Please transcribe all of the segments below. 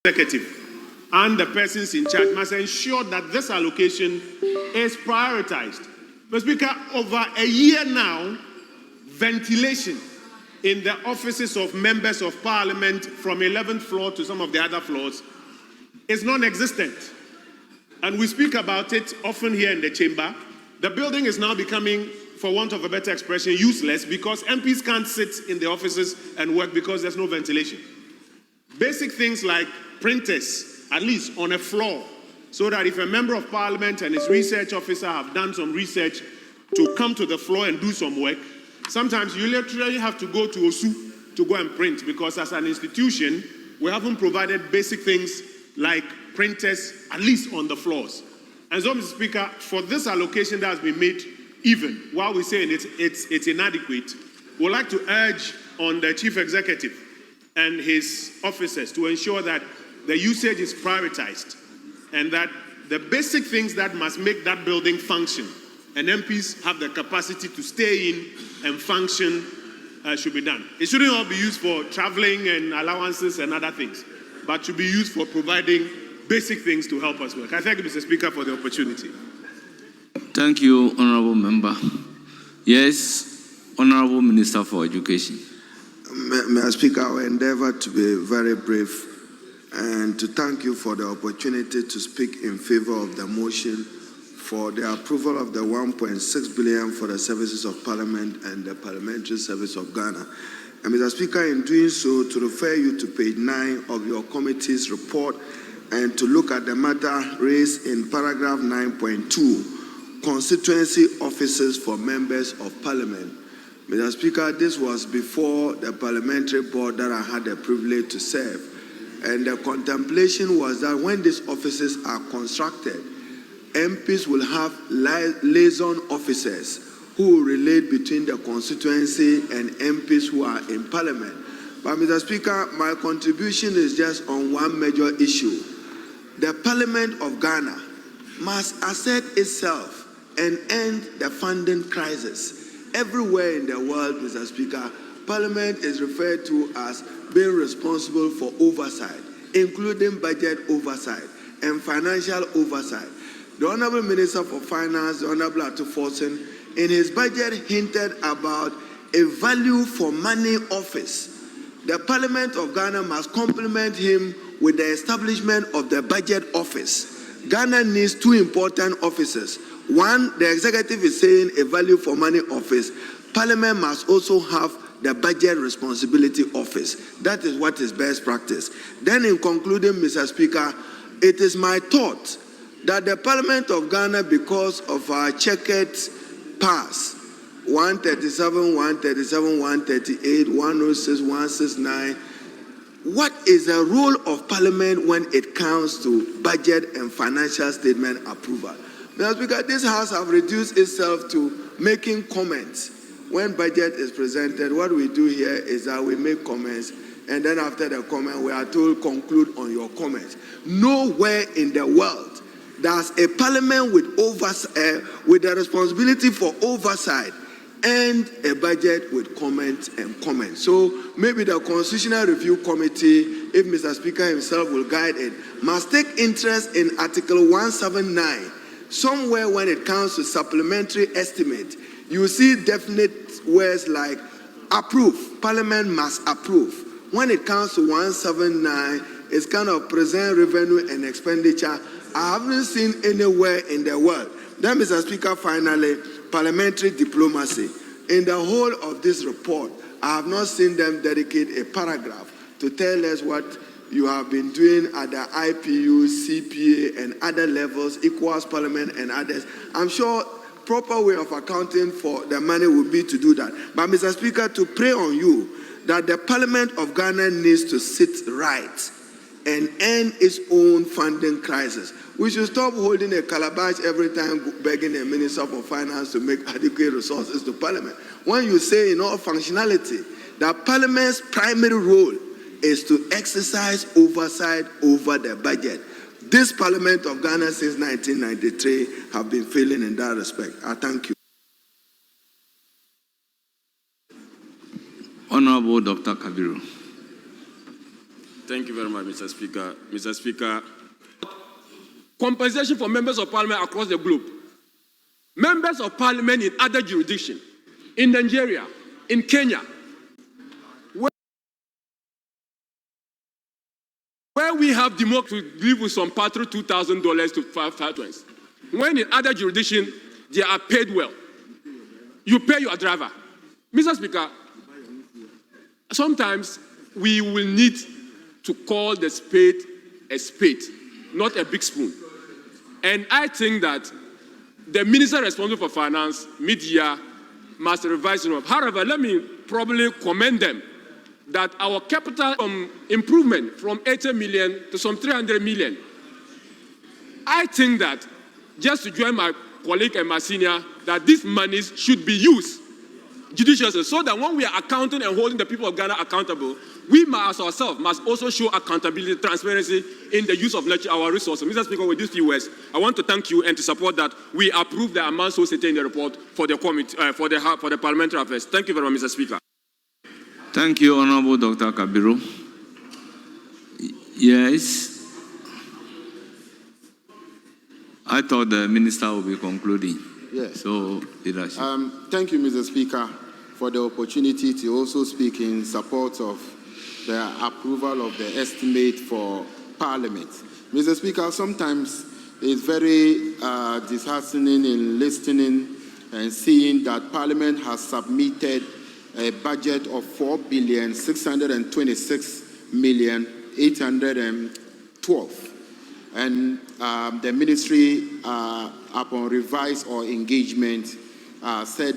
executive and the persons in charge must ensure that this allocation is prioritized. Mr. Speaker, over a year now, ventilation in the offices of members of parliament from 11th floor to some of the other floors is non-existent. And we speak about it often here in the chamber. The building is now becoming, for want of a better expression, useless because MPs can't sit in the offices and work because there's no ventilation. Basic things like printers, at least on a floor, so that if a member of parliament and his research officer have done some research to come to the floor and do some work, sometimes you literally have to go to Osu to go and print because as an institution, we haven't provided basic things like printers, at least on the floors. And so, Mr. Speaker, for this allocation that has been made, even while we're saying it's inadequate, we'd like to urge on the chief executive and his officers to ensure that the usage is prioritized and that the basic things that must make that building function and MPs have the capacity to stay in and function should be done. It shouldn't all be used for traveling and allowances and other things, but should be used for providing basic things to help us work. I thank you, Mr. Speaker, for the opportunity. Thank you, Honorable Member. Yes, Honorable Minister for Education. Mr. Speaker, I will endeavor to be very brief and to thank you for the opportunity to speak in favor of the motion for the approval of the 1.6 billion for the services of Parliament and the Parliamentary Service of Ghana. And Mr. Speaker, in doing so, to refer you to page 9 of your committee's report and to look at the matter raised in paragraph 9.2, constituency offices for members of Parliament. Mr. Speaker, this was before the parliamentary board that I had the privilege to serve. And the contemplation was that when these offices are constructed, MPs will have liaison officers who will relate between the constituency and MPs who are in Parliament. But Mr. Speaker, my contribution is just on one major issue. The Parliament of Ghana must assert itself and end the funding crisis. Everywhere in the world, Mr. Speaker, Parliament is referred to as being responsible for oversight, including budget oversight and financial oversight. The Honorable Minister for Finance, the Honorable Atuforsen, in his budget hinted about a value for money office. The Parliament of Ghana must complement him with the establishment of the budget office. Ghana needs two important offices. One, the executive is saying a value for money office. Parliament must also have the budget responsibility office. That is what is best practice. Then in concluding, Mr. Speaker, it is my thought that the Parliament of Ghana, because of our checkered past, 137, 137, 138, 106, 169, what is the role of Parliament when it comes to budget and financial statement approval? Mr. Speaker, this House have reduced itself to making comments. When budget is presented, what we do here is that we make comments, and then after the comment, we are told conclude on your comments. Nowhere in the world does a parliament with the responsibility for oversight and a budget with comment and comment. So maybe the Constitutional Review Committee, if Mr. Speaker himself will guide it, must take interest in Article 179. Somewhere when it comes to supplementary estimate, you see definite words like approve. Parliament must approve. When it comes to 179, it's kind of present revenue and expenditure. I haven't seen anywhere in the world. Then, Mr. Speaker, finally, parliamentary diplomacy. In the whole of this report, I have not seen them dedicate a paragraph to tell us what you have been doing at the IPU, CPA, and other levels, ECOWAS Parliament and others. I'm sure proper way of accounting for the money would be to do that. But Mr. Speaker, to pray on you that the Parliament of Ghana needs to sit right and end its own funding crisis. We should stop holding a calabash every time begging a Minister for Finance to make adequate resources to Parliament. When you say in all functionality that Parliament's primary role is to exercise oversight over the budget. This Parliament of Ghana since 1993 have been failing in that respect. I thank you. Honorable Dr. Kabiru. Thank you very much, Mr. Speaker. Mr. Speaker. Compensation for members of parliament across the globe. Members of parliament in other jurisdictions, in Nigeria, in Kenya, where we have democracy to live with some part through $2,000 to $5,000. When in other jurisdictions, they are paid well. You pay your driver. Mr. Speaker, sometimes we will need to call the spade a spade, not a big spoon. And I think that the minister responsible for finance, mid-year, must revise it. However, let me probably commend them that our capital improvement from 80 million to some 300 million. I think that, just to join my colleague and my senior, that these monies should be used judiciously so that when we are accounting and holding the people of Ghana accountable, we ourselves must also show accountability, transparency in the use of our resources. Mr. Speaker, with these few words, I want to thank you and to support that we approve the amount so stated in the report for the committee, for the Parliamentary Affairs. Thank you very much, Mr. Speaker. Thank you, Honorable Dr. Kabiru. Yes. I thought the minister would be concluding. Yes. So, Iddrisu. Thank you, Mr. Speaker, for the opportunity to also speak in support of the approval of the estimate for Parliament. Mr. Speaker, sometimes it's very disheartening in listening and seeing that Parliament has submitted a budget of 4,626,812. And the ministry, upon revise or engagement, said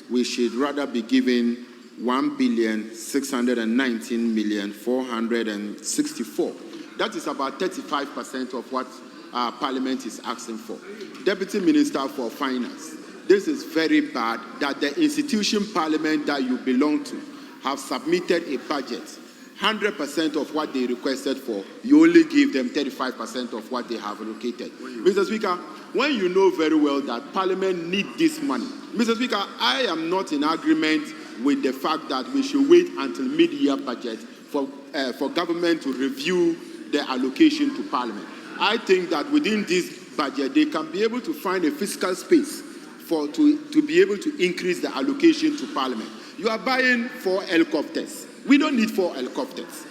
we should rather be given 1,619,464. That is about 35% of what Parliament is asking for. Deputy Minister for Finance, this is very bad that the institution Parliament that you belong to have submitted a budget, 100% of what they requested for, you only give them 35% of what they have allocated. Mr. Speaker, when you know very well that Parliament needs this money, Mr. Speaker, I am not in agreement with the fact that we should wait until mid-year budget for government to review the allocation to Parliament. I think that within this budget, they can be able to find a fiscal space to be able to increase the allocation to Parliament. You are buying 4 helicopters. We don't need 4 helicopters.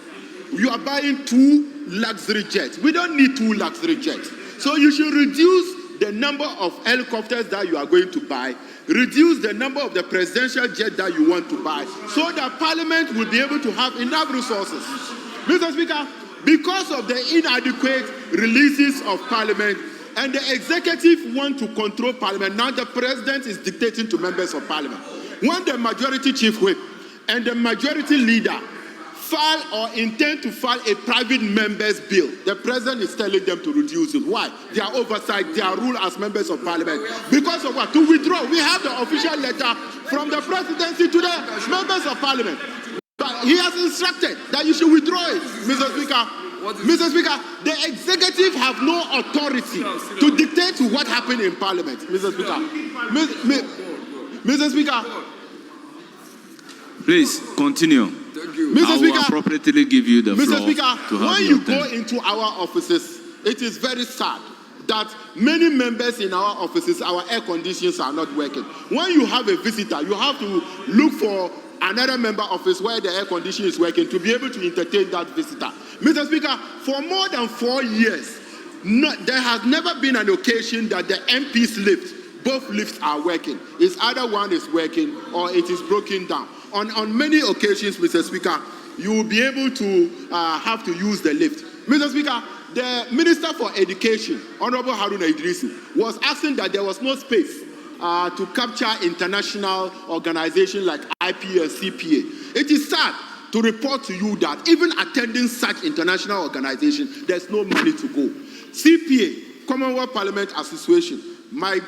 You are buying 2 luxury jets. We don't need 2 luxury jets. So you should reduce the number of helicopters that you are going to buy, reduce the number of the presidential jet that you want to buy, so that Parliament will be able to have enough resources. Mr. Speaker, because of the inadequate releases of Parliament, and the executive want to control Parliament, now the president is dictating to members of Parliament. When the majority chief whip and the majority leader file or intend to file a private member's bill, the president is telling them to reduce it. Why? Their oversight, their rule as members of Parliament. Because of what? To withdraw. We have the official letter from the presidency to the members of Parliament. But he has instructed that you should withdraw it, Mr. Speaker. Mr. Speaker, the executive have no authority to dictate what happened in Parliament, Mr. Speaker. Mr. Speaker. Please, continue. Mr. Speaker, I will appropriately give you the floor. Mr. Speaker, when you go into our offices, it is very sad that many members in our offices, our air conditions are not working. When you have a visitor, you have to look for another member office where the air condition is working to be able to entertain that visitor. Mr. Speaker, for more than 4 years, there has never been an occasion that the MP's lift, both lifts are working. It's either one is working or it is broken down. On many occasions, Mr. Speaker, you will be able to have to use the lift. Mr. Speaker, the Minister for Education, Honorable Haruna Iddrisu, was asking that there was no space to capture international organizations like IP and CPA. It is sad to report to you that even attending such international organizations, there's no money to go. CPA, Commonwealth Parliament Association, my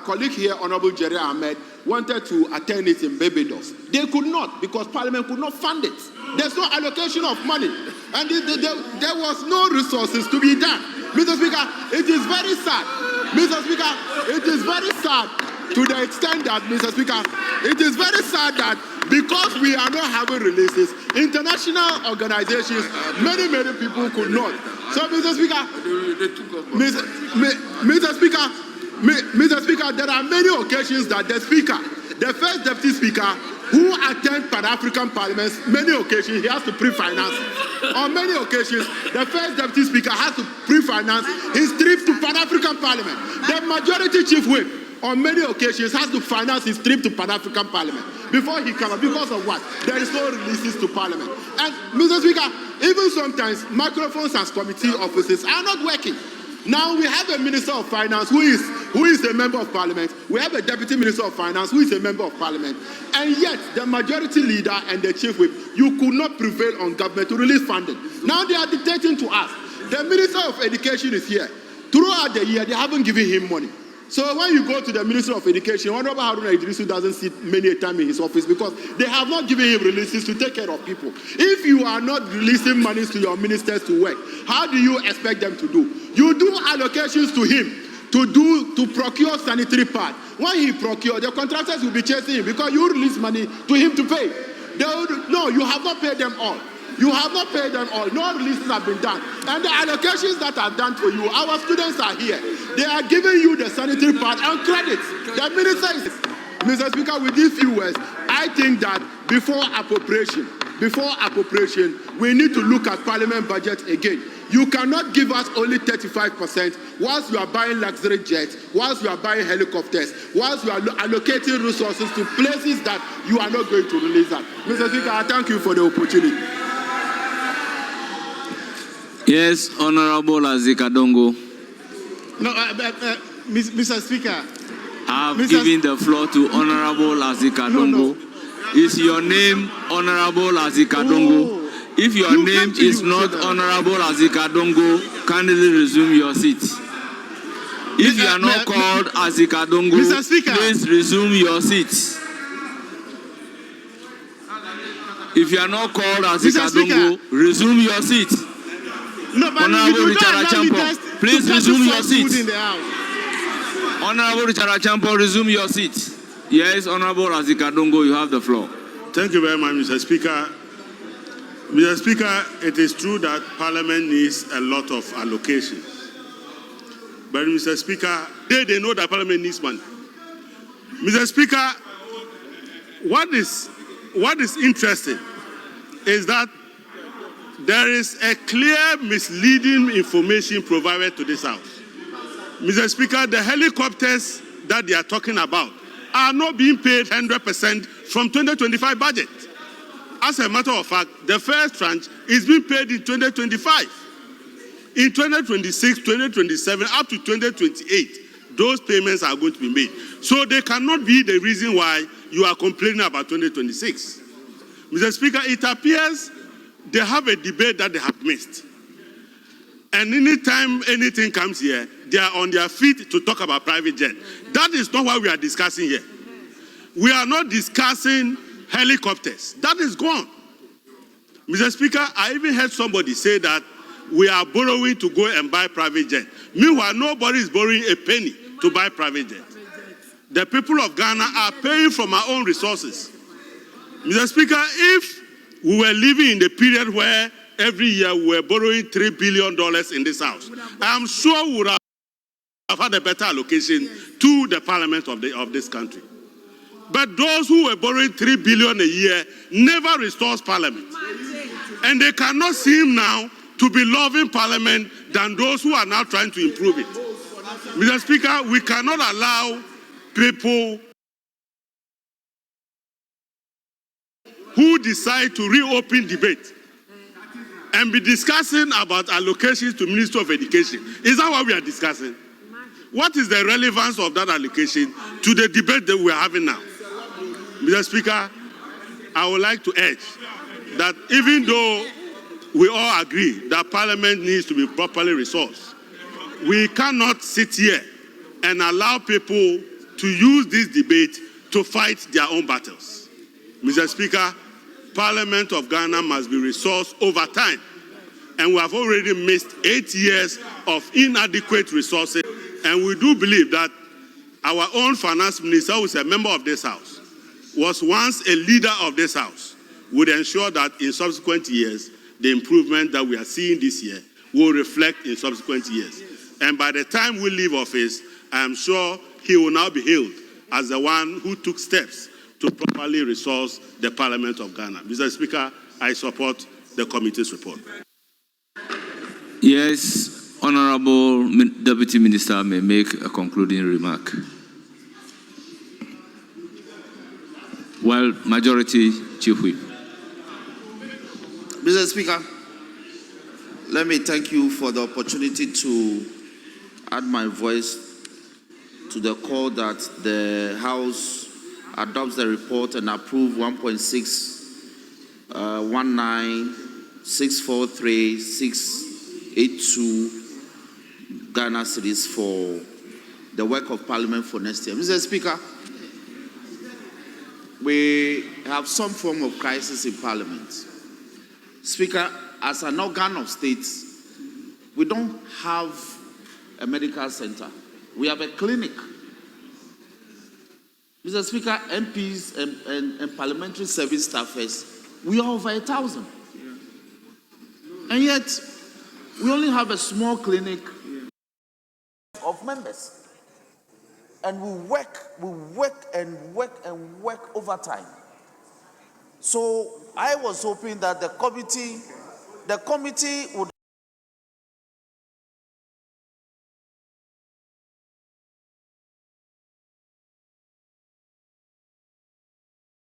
colleague here, Honorable Jerry Ahmed, wanted to attend it in Barbados. They could not because Parliament could not fund it. There's no allocation of money. And there was no resources to be done. Mr. Speaker, it is very sad. Mr. Speaker, it is very sad to the extent that, Mr. Speaker, it is very sad that because we are not having releases, international organizations, many people could not. So, Mr. Speaker, Mr. Speaker, there are many occasions that the Speaker, the first Deputy Speaker, who attend Pan-African parliaments, many occasions he has to pre-finance. On many occasions, the first Deputy Speaker has to pre-finance his trip to Pan-African Parliament. The majority chief whip, on many occasions, has to finance his trip to Pan-African Parliament before he comes. Because of what? There is no releases to Parliament. And, Mr. Speaker, even sometimes microphones as committee offices are not working. Now we have a Minister of Finance who is a member of Parliament. We have a Deputy Minister of Finance who is a member of Parliament. And yet, the majority leader and the chief whip, you could not prevail on government to release funding. Now they are dictating to us. The Minister of Education is here. Throughout the year, they haven't given him money. So when you go to the Minister of Education, Honorable Haruna Iddrisu doesn't sit many a time in his office because they have not given him releases to take care of people. If you are not releasing monies to your ministers to work, how do you expect them to do? You do allocations to him to procure sanitary pad. When he procures, the contractors will be chasing him because you release money to him to pay. No, you have not paid them all. You have not paid them all. No releases have been done. And the allocations that are done for you, our students are here. They are giving you the sanitary pad and credits. The minister is... Mr. Speaker, with these few words, I think that before appropriation, we need to look at Parliament budget again. You cannot give us only 35% whilst you are buying luxury jets, whilst you are buying helicopters, whilst you are allocating resources to places that you are not going to release that. Mr. Speaker, I thank you for the opportunity. Yes, Honorable Azikadongo. No, Mr. Speaker. I've given the floor to Honorable Azikadongo. Is your name Honorable Azikadongo? No. If your name is not Honorable Azikadongo, kindly resume your seat. If you are not called Azikadongo, please resume your seat. If you are not called Azikadongo, resume your seat. No, but Honorable Richard Achampo, please resume your seat. Honorable Richard Achampo, resume your seat. Yes, Honorable Azikadongo, you have the floor. Thank you very much, Mr. Speaker. Mr. Speaker, it is true that Parliament needs a lot of allocation. But, Mr. Speaker, they know that Parliament needs money. Mr. Speaker, what is interesting is that there is a clear misleading information provided to this House. Mr. Speaker, the helicopters that they are talking about are not being paid 100% from 2025 budget. As a matter of fact, the first tranche is being paid in 2025. In 2026, 2027, up to 2028, those payments are going to be made. So they cannot be the reason why you are complaining about 2026. Mr. Speaker, it appears they have a debate that they have missed. And anytime anything comes here, they are on their feet to talk about private jet. That is not what we are discussing here. We are not discussing helicopters. That is gone. Mr. Speaker, I even heard somebody say that we are borrowing to go and buy private jet. Meanwhile, nobody is borrowing a penny to buy private jet. The people of Ghana are paying from our own resources. Mr. Speaker, if we were living in the period where every year we were borrowing $3 billion in this House, I am sure we would have had a better allocation to the Parliament of this country. But those who were borrowing $3 billion a year never restores Parliament. And they cannot seem now to be loving Parliament than those who are now trying to improve it. Mr. Speaker, we cannot allow people who decide to reopen debate and be discussing about allocations to Minister of Education. Is that what we are discussing? What is the relevance of that allocation to the debate that we are having now? Mr. Speaker, I would like to urge that even though we all agree that Parliament needs to be properly resourced, we cannot sit here and allow people to use this debate to fight their own battles. Mr. Speaker, Parliament of Ghana must be resourced over time. And we have already missed 8 years of inadequate resources. And we do believe that Our own finance minister, who is a member of this house, was once a leader of this house, would ensure that in subsequent years, the improvement that we are seeing this year will reflect in subsequent years. And by the time we leave office, I am sure he will now be hailed as the one who took steps to properly resource the Parliament of Ghana. Mr. Speaker, I support the committee's report. Yes, Honorable Deputy Minister may make a concluding remark. Well, Majority Chief Whip. Mr. Speaker, let me thank you for the opportunity to add my voice to the call that the House adopts the report and approve 1.619,643,682 Ghana cedis for the work of Parliament for next year. Mr. Speaker, we have some form of crisis in Parliament. Speaker, as an organ of state, we don't have a medical center. We have a clinic. Mr. Speaker, MPs and parliamentary service staffers, we are over 1,000. And yet, we only have a small clinic of members. And we work overtime. So I was hoping that the committee would